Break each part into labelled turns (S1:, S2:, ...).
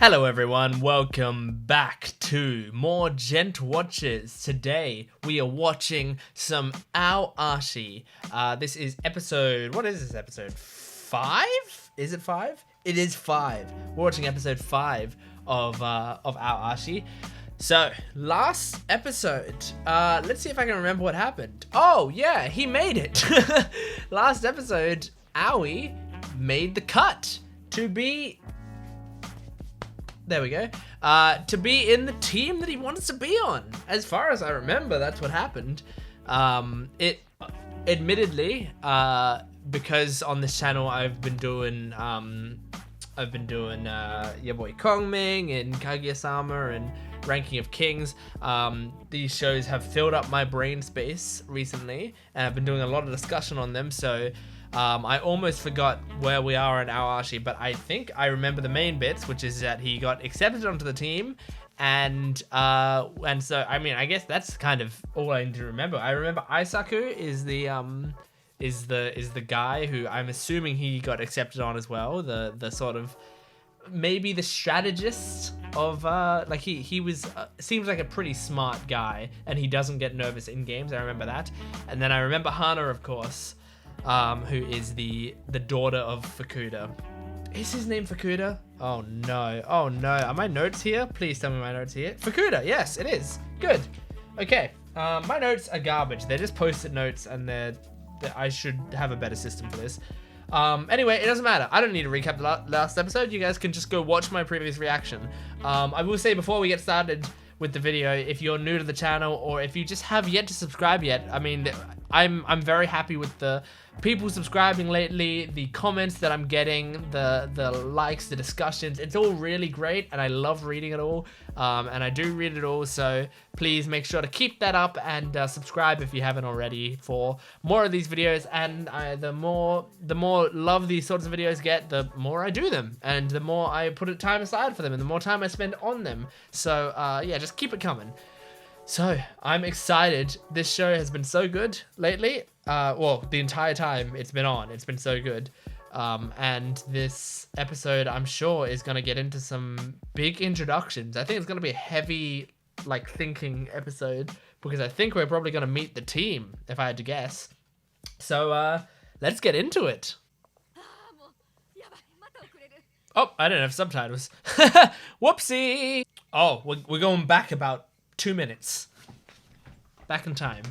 S1: Hello everyone, welcome back to more Gent Watches. Today we are watching some Ashi. This is episode, what is this episode? 5? Is it 5? It is 5. We're watching episode 5 of Ashi. So, last episode, let's see if I can remember what happened. Oh yeah, he made it. Last episode, Aoi made the cut to be... There we go. To be in the team that he wants to be on. As far as I remember, that's what happened. Admittedly, because on this channel I've been doing your boy Kongming and Kaguya-sama and Ranking of Kings. These shows have filled up my brain space recently, and I've been doing a lot of discussion on them. So. I almost forgot where we are in Ashi, but I think I remember the main bits, which is that he got accepted onto the team, and so I mean I guess that's kind of all I need to remember. I remember Aisaku is the guy who I'm assuming he got accepted on as well. The sort of maybe the strategist of like he was seems like a pretty smart guy, and he doesn't get nervous in games. I remember that, and then I remember Hana, of course. Who is the daughter of Fukuda. Is his name Fukuda? Oh no. Oh no. Are my notes here? Please tell me my notes here. Fukuda, yes, it is. Good. Okay. My notes are garbage. They're just post-it notes, and I should have a better system for this. Anyway, it doesn't matter. I don't need to recap the last episode. You guys can just go watch my previous reaction. I will say before we get started with the video, if you're new to the channel or if you just have yet to subscribe yet, I mean, I'm very happy with the people subscribing lately, the comments that I'm getting, the likes, the discussions. It's all really great, and I love reading it all, and I do read it all, so please make sure to keep that up and subscribe if you haven't already for more of these videos. And the more love these sorts of videos get, the more I do them, and the more I put time aside for them, and the more time I spend on them. So yeah, just keep it coming. So, I'm excited. This show has been so good lately. Well, the entire time it's been on. It's been so good. And this episode, I'm sure, is going to get into some big introductions. I think it's going to be a heavy, like, thinking episode, because I think we're probably going to meet the team, if I had to guess. So, let's get into it. Oh, I didn't have subtitles. Whoopsie! Oh, we're going back about 2 minutes. Back in time.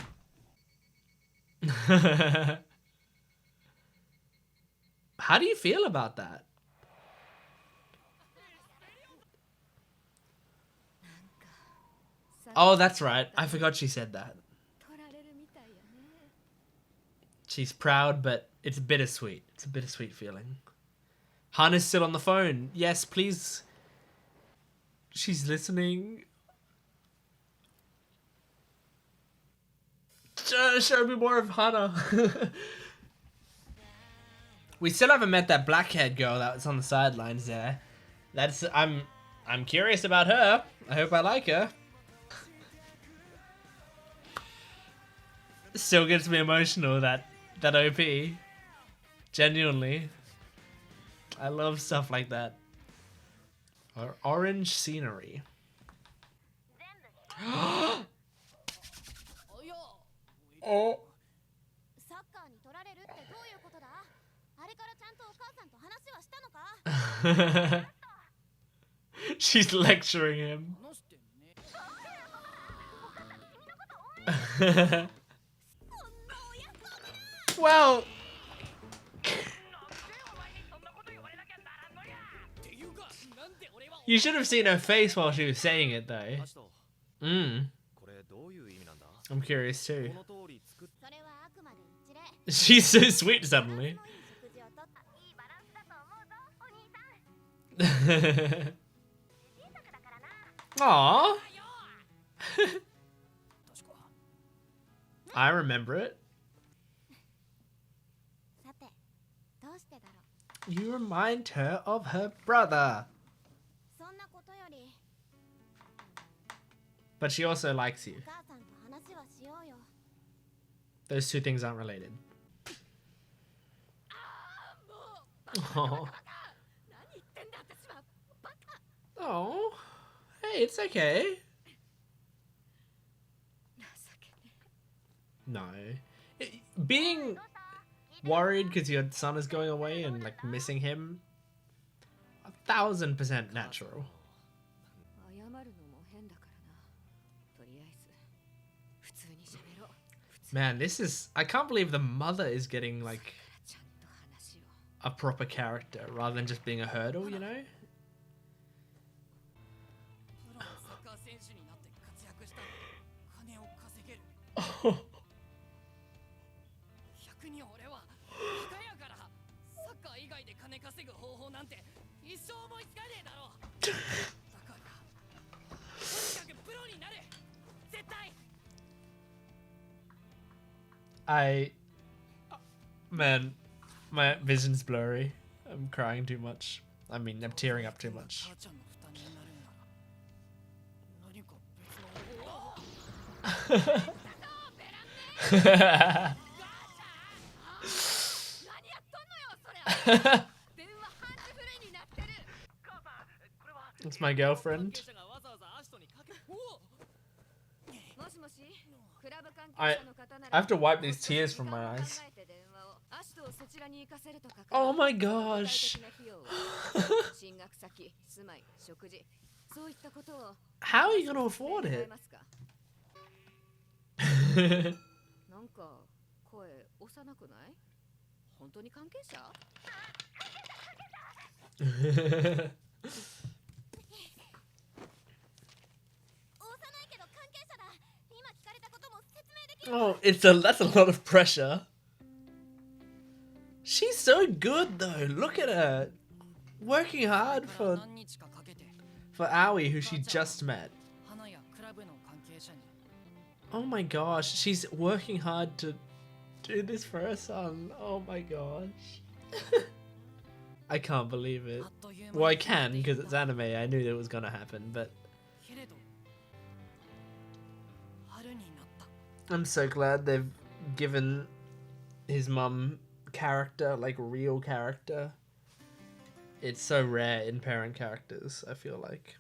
S1: How do you feel about that? Oh, that's right. I forgot she said that. She's proud, but it's bittersweet. It's a bittersweet feeling. Hana's still on the phone. Yes, please. She's listening. Show me more of Hana. We still haven't met that black-haired girl that was on the sidelines there. I'm curious about her. I hope I like her. Still gets me emotional, that OP. Genuinely. I love stuff like that. Orange scenery. Oh. She's lecturing him. Well, you should have seen her face while she was saying it, though. I'm curious too. She's so sweet suddenly. Aww. I remember it. You remind her of her brother. But she also likes you. Those two things aren't related. Oh. It's okay. No. Being worried because your son is going away and like missing him, 1000% natural. Man, this is... I can't believe the mother is getting like a proper character rather than just being a hurdle, you know? Oh. Man, my vision's blurry. I'm crying too much. I mean, I'm tearing up too much. It's my girlfriend. I have to wipe these tears from my eyes. Oh my gosh. How are you gonna afford it? Oh, that's a lot of pressure. She's so good though. Look at her, working hard for Aoi, who she just met. Oh my gosh, she's working hard to do this for her son. Oh my gosh. I can't believe it. Well, I can because it's anime. I knew that it was gonna happen, but I'm so glad they've given his mum character, like real character. It's so rare in parent characters, I feel like.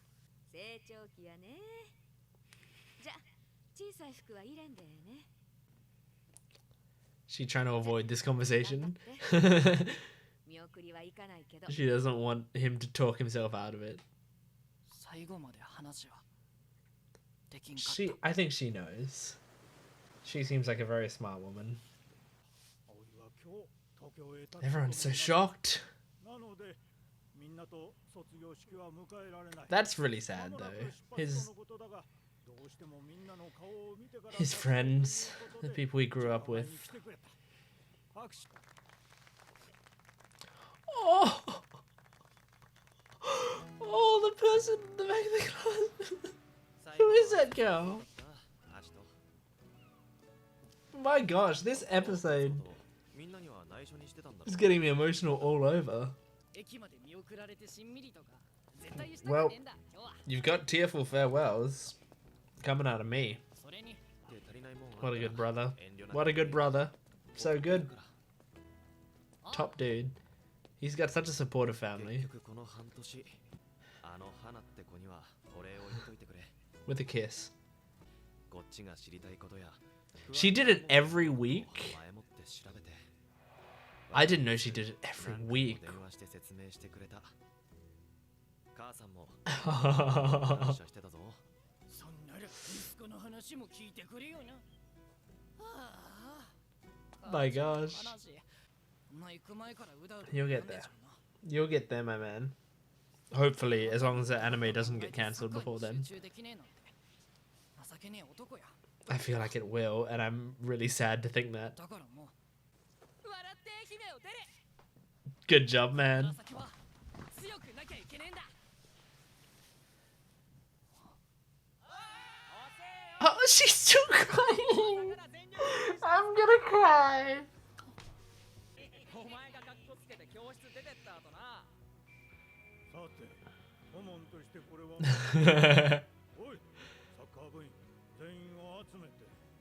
S1: She trying to avoid this conversation. She doesn't want him to talk himself out of it. I think she knows. She seems like a very smart woman. Everyone's so shocked. That's really sad though. His friends, the people he grew up with. Oh! Oh, the person in the back of the class. Who is that girl? My gosh, this episode is getting me emotional all over. Well, you've got tearful farewells coming out of me. What a good brother. What a good brother. So good. Top dude. He's got such a supportive family. With a kiss. She did it every week. I didn't know she did it every week. My gosh. You'll get there. You'll get there, my man. Hopefully, as long as the anime doesn't get cancelled before then. I feel like it will, and I'm really sad to think that. Good job, man. Oh, she's still crying. I'm gonna cry.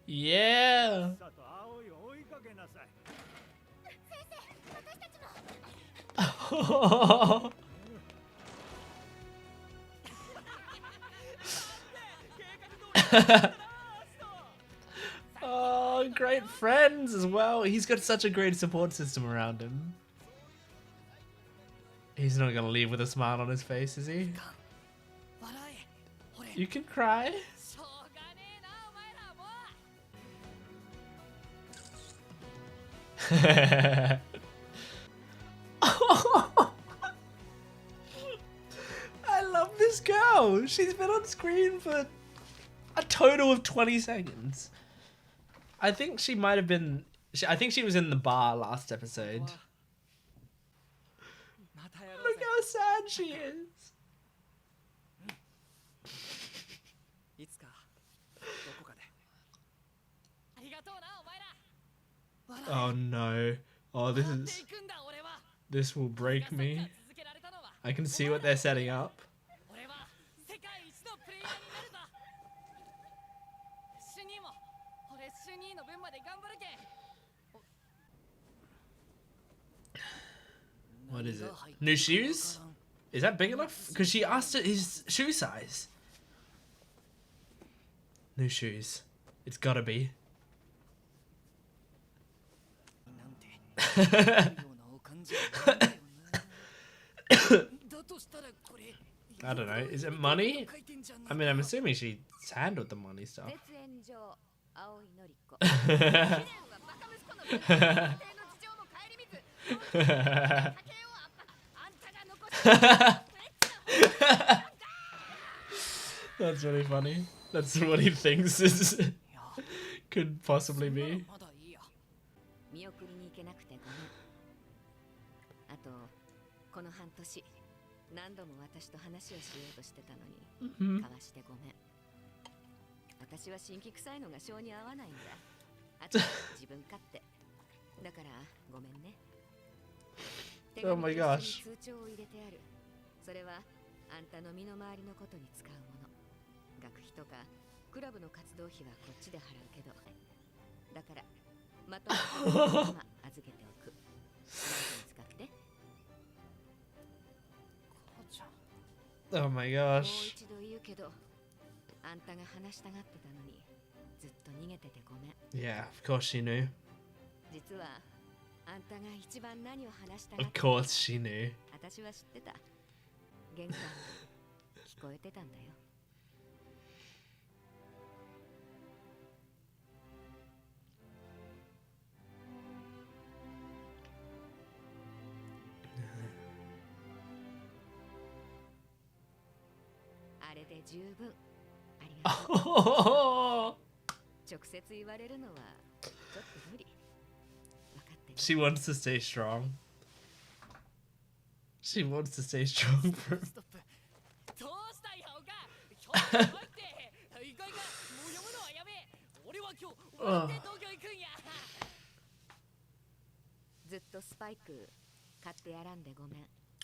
S1: Yeah. Oh, great friends as well. He's got such a great support system around him. He's not gonna leave with a smile on his face, is he? You can cry. I love this girl. She's been on screen for a total of 20 seconds. I think she might have been... I think she was in the bar last episode. Look how sad she is. Oh no. Oh, this will break me. I can see what they're setting up. What is it? New shoes? Is that big enough? Because she asked his shoe size. New shoes. It's gotta be. I don't know. Is it money? I mean, I'm assuming she's handled the money stuff. That's really funny. That's what he thinks is could possibly be. Oh my gosh. Oh my gosh. Yeah, of course she knew. Of course she knew. Oh. She wants to stay strong. She wants to stay strong for him. Oh.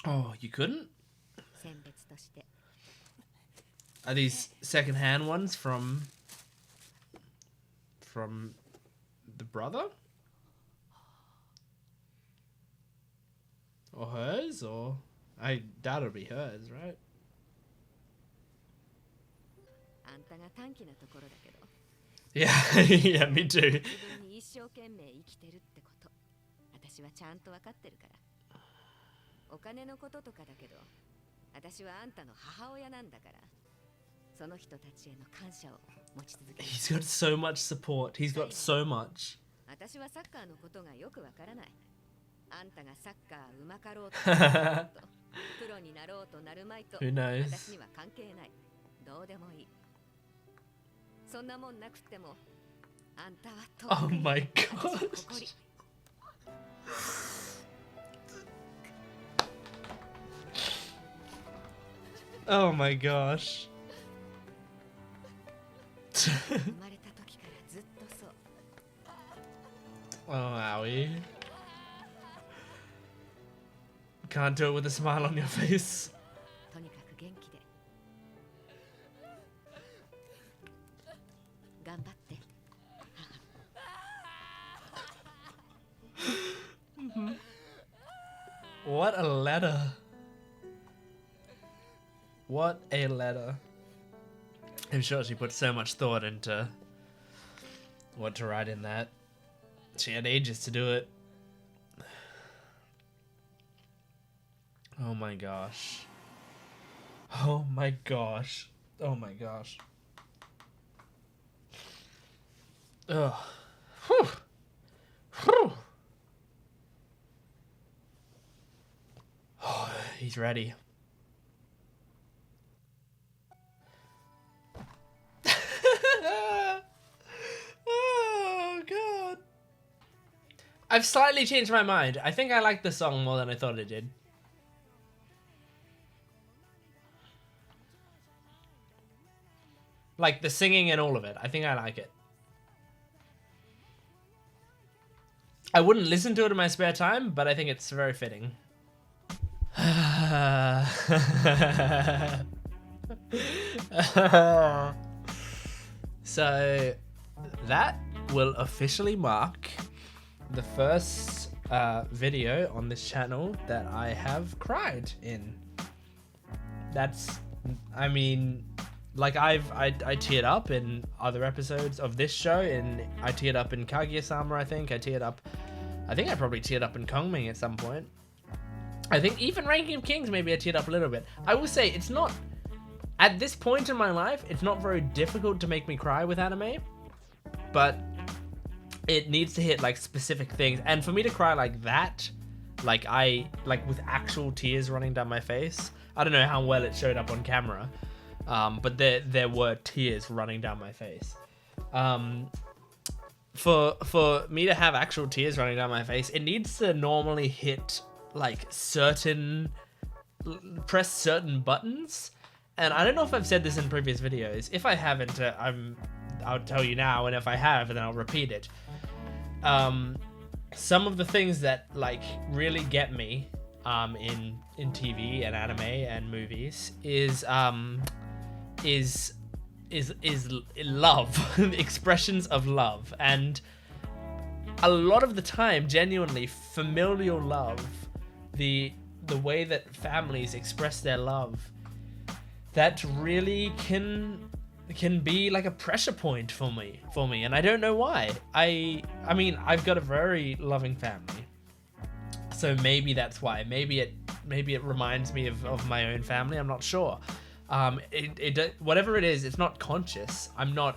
S1: Oh, you couldn't? Are these second-hand ones from the brother? Or hers? Or I doubt it'll be hers, right? Yeah, yeah, me too. He's got so much support. He's got so much. Who knows? Oh my god. Oh my gosh. Oh, owie. Can't do it with a smile on your face. What a letter. What a letter. I'm sure she put so much thought into what to write in that. She had ages to do it. Oh my gosh. Oh my gosh. Oh my gosh. Ugh. Whew. Whew. Oh, he's ready. Oh god. I've slightly changed my mind. I think I like the song more than I thought it did. Like the singing and all of it. I think I like it. I wouldn't listen to it in my spare time, but I think it's very fitting. So that will officially mark the first video on this channel that I have cried in. That's, I mean, like I teared up in other episodes of this show, and I teared up in Kaguya-sama. I think I probably teared up in Kongming at some point. I think even Ranking of Kings, maybe I teared up a little bit. I will say it's not, at this point in my life, it's not very difficult to make me cry with anime, but it needs to hit like specific things. And for me to cry like that, like with actual tears running down my face, I don't know how well it showed up on camera, but there were tears running down my face. For me to have actual tears running down my face, it needs to normally hit like press certain buttons. And I don't know if I've said this in previous videos. If I haven't, I'll tell you now, and if I have, then I'll repeat it. Some of the things that like really get me in TV and anime and movies is love, expressions of love, and a lot of the time, genuinely familial love, the way that families express their love, that really can be like a pressure point for me, and I don't know why. I mean, I've got a very loving family, so maybe that's why. Maybe it reminds me of my own family. I'm not sure. Whatever it is, it's not conscious. I'm not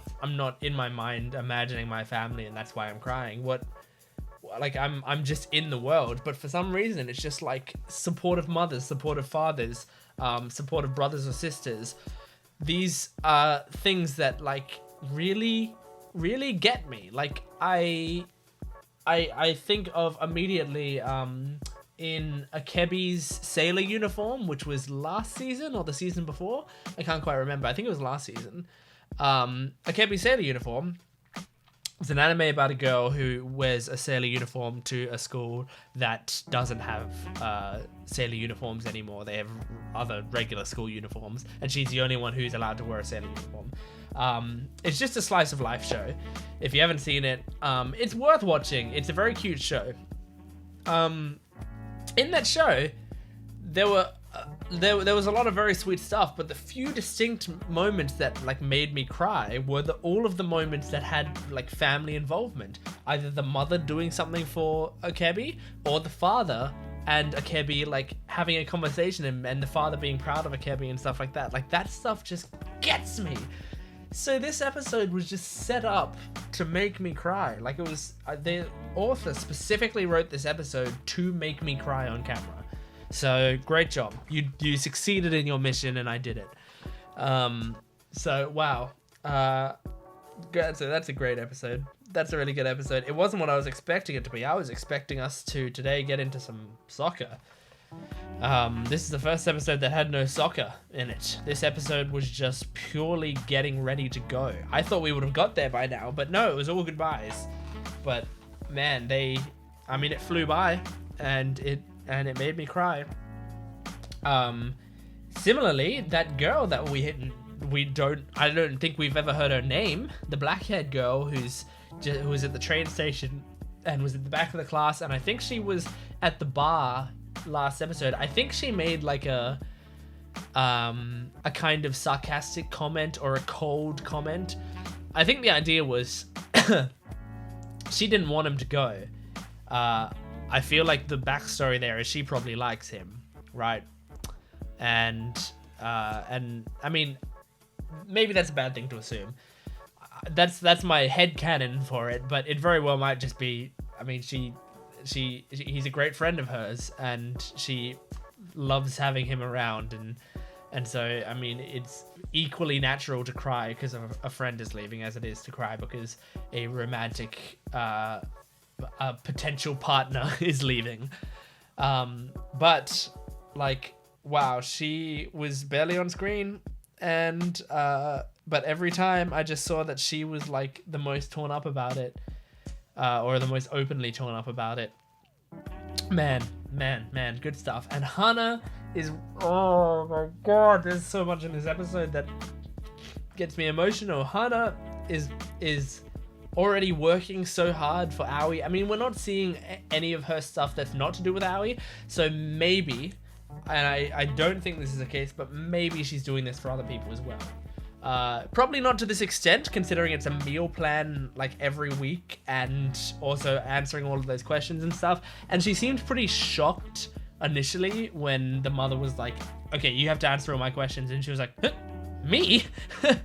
S1: in my mind imagining my family, and that's why I'm crying. I'm just in the world, but for some reason it's just like supportive mothers, supportive fathers, supportive brothers or sisters. These are things that like really get me. Like I think of immediately in Akebi's sailor uniform, which was last season or the season before. I can't quite remember. I think it was last season. Akebi's sailor uniform. It's an anime about a girl who wears a sailor uniform to a school that doesn't have sailor uniforms anymore. They have other regular school uniforms, and she's the only one who's allowed to wear a sailor uniform. It's just a slice of life show. If you haven't seen it, it's worth watching. It's a very cute show. In that show, there was a lot of very sweet stuff, but the few distinct moments that like made me cry were all of the moments that had like family involvement. Either the mother doing something for Akebi, or the father and Akebi like having a conversation, and the father being proud of Akebi and stuff like that. Like that stuff just gets me. So this episode was just set up to make me cry. Like it was, the author specifically wrote this episode to make me cry on camera. So great job. You succeeded in your mission, and I did it. So wow. So that's a great episode. That's a really good episode. It wasn't what I was expecting it to be. I was expecting us to today get into some soccer. This is the first episode that had no soccer in it. This episode was just purely getting ready to go. I thought we would have got there by now, but no, it was all goodbyes. But man, it flew by, and it made me cry. Similarly, that girl that I don't think we've ever heard her name, the black-haired girl who was at the train station and was at the back of the class, and I think she was at the bar last episode. I think she made like a a kind of sarcastic comment or a cold comment. I think the idea was she didn't want him to go. I feel like the backstory there is she probably likes him, right? And I mean, maybe that's a bad thing to assume. That's my headcanon for it, but it very well might just be. I mean, he's a great friend of hers, and she loves having him around, and so I mean, it's equally natural to cry because a friend is leaving as it is to cry because a romantic a potential partner is leaving. But like, wow, she was barely on screen, and but every time I just saw that she was like the most torn up about it, or the most openly torn up about it. Man, good stuff. And Hana is, oh my god, there's so much in this episode that gets me emotional. Hana is already working so hard for Aoi. I mean, we're not seeing any of her stuff that's not to do with Aoi, so maybe, and I don't think this is the case, but maybe she's doing this for other people as well. Probably not to this extent, considering it's a meal plan like every week and also answering all of those questions and stuff. And she seemed pretty shocked initially when the mother was like, okay, you have to answer all my questions. And she was like, huh, me? Are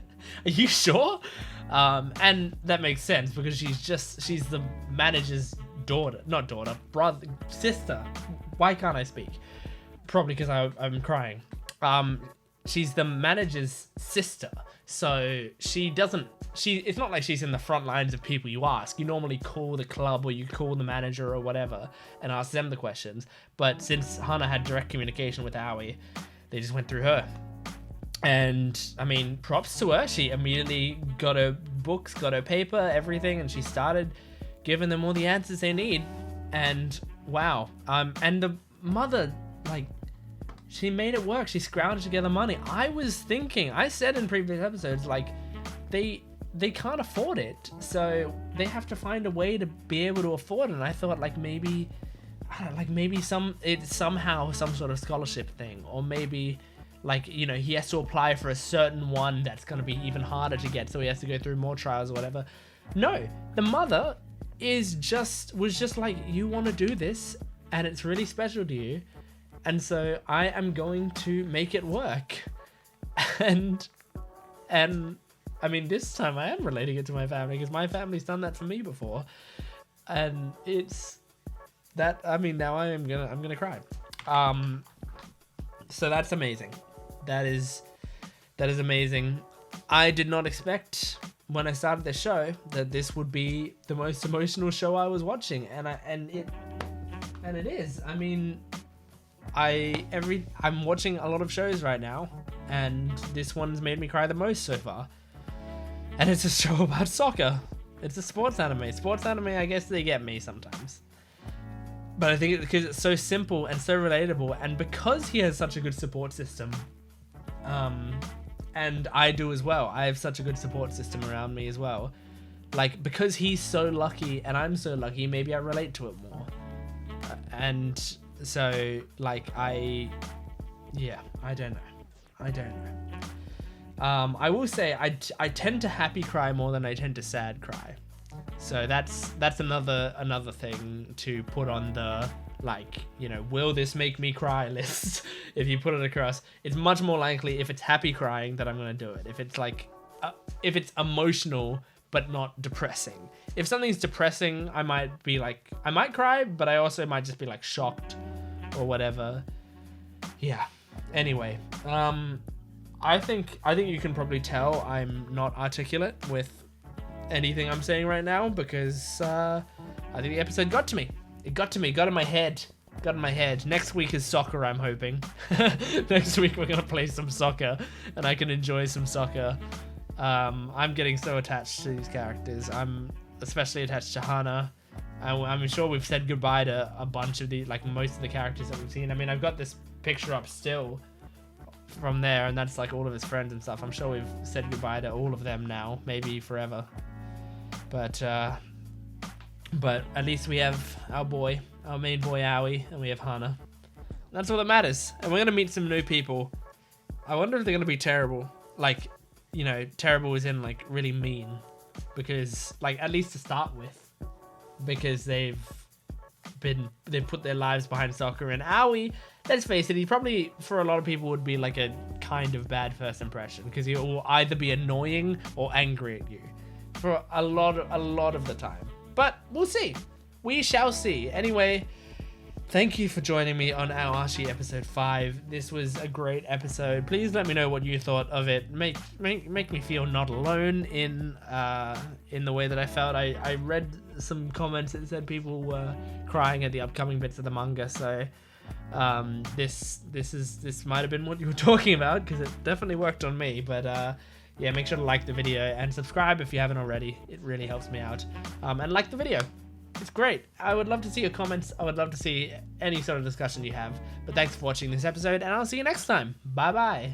S1: you sure? And that makes sense because she's the manager's sister. Why can't I speak? Probably because I'm crying. She's the manager's sister, so it's not like she's in the front lines of people you ask. You normally call the club or you call the manager or whatever and ask them the questions. But since Hana had direct communication with Aoi, they just went through her. And I mean, props to her. She immediately got her books, got her paper, everything, and she started giving them all the answers they need. And wow. And the mother, like, she made it work. She scrounged together money. I said in previous episodes, like, they can't afford it, so they have to find a way to be able to afford it. And I thought, like, maybe it's somehow some sort of scholarship thing, or maybe, like, you know, he has to apply for a certain one that's going to be even harder to get, so he has to go through more trials or whatever. No, the mother was just like, you want to do this, and it's really special to you. And so I am going to make it work. And I mean, this time I am relating it to my family because my family's done that for me before. And it's that, I mean, now I'm gonna cry. So that's amazing. That is amazing. I did not expect when I started the show that this would be the most emotional show I was watching, and it is. I mean, I'm watching a lot of shows right now, and this one's made me cry the most so far. And it's a show about soccer. It's a sports anime. Sports anime, I guess they get me sometimes. But I think because it's so simple and so relatable, and because he has such a good support system, and I do as well. I have such a good support system around me as well. Like, because he's so lucky and I'm so lucky, maybe I relate to it more. And so, like, I don't know. I will say I tend to happy cry more than I tend to sad cry. So that's another thing to put on the, like, you know, will this make me cry list. If you put it across, it's much more likely if it's happy crying that I'm going to do it. If it's like, if it's emotional but not depressing. If something's depressing, I might cry, but I also might just be like shocked or whatever. Yeah. Anyway, I think you can probably tell I'm not articulate with anything I'm saying right now because I think the episode got to me. It got to me, got in my head. Next week is soccer, I'm hoping. Next week we're gonna play some soccer and I can enjoy some soccer. I'm getting so attached to these characters. I'm especially attached to Hana. I'm sure we've said goodbye to a bunch of the, like, most of the characters that we've seen. I mean, I've got this picture up still from there, and that's like all of his friends and stuff. I'm sure we've said goodbye to all of them now, maybe forever. But at least we have our main boy Aoi, and we have Hana. That's all that matters. And we're gonna meet some new people I wonder if they're gonna be terrible. Like, you know, terrible is in like really mean, because like at least to start with, because they've put their lives behind soccer. And Aoi, let's face it, he probably for a lot of people would be like a kind of bad first impression, because he will either be annoying or angry at you for a lot of the time. But we'll see. We shall see. Anyway, thank you for joining me on our Ashi episode 5. This was a great episode. Please let me know what you thought of it. Make me feel not alone in the way that I felt. I read some comments that said people were crying at the upcoming bits of the manga, so this might have been what you were talking about, because it definitely worked on me. But yeah, make sure to like the video and subscribe if you haven't already. It really helps me out. And like the video. It's great. I would love to see your comments. I would love to see any sort of discussion you have. But thanks for watching this episode, and I'll see you next time. Bye bye.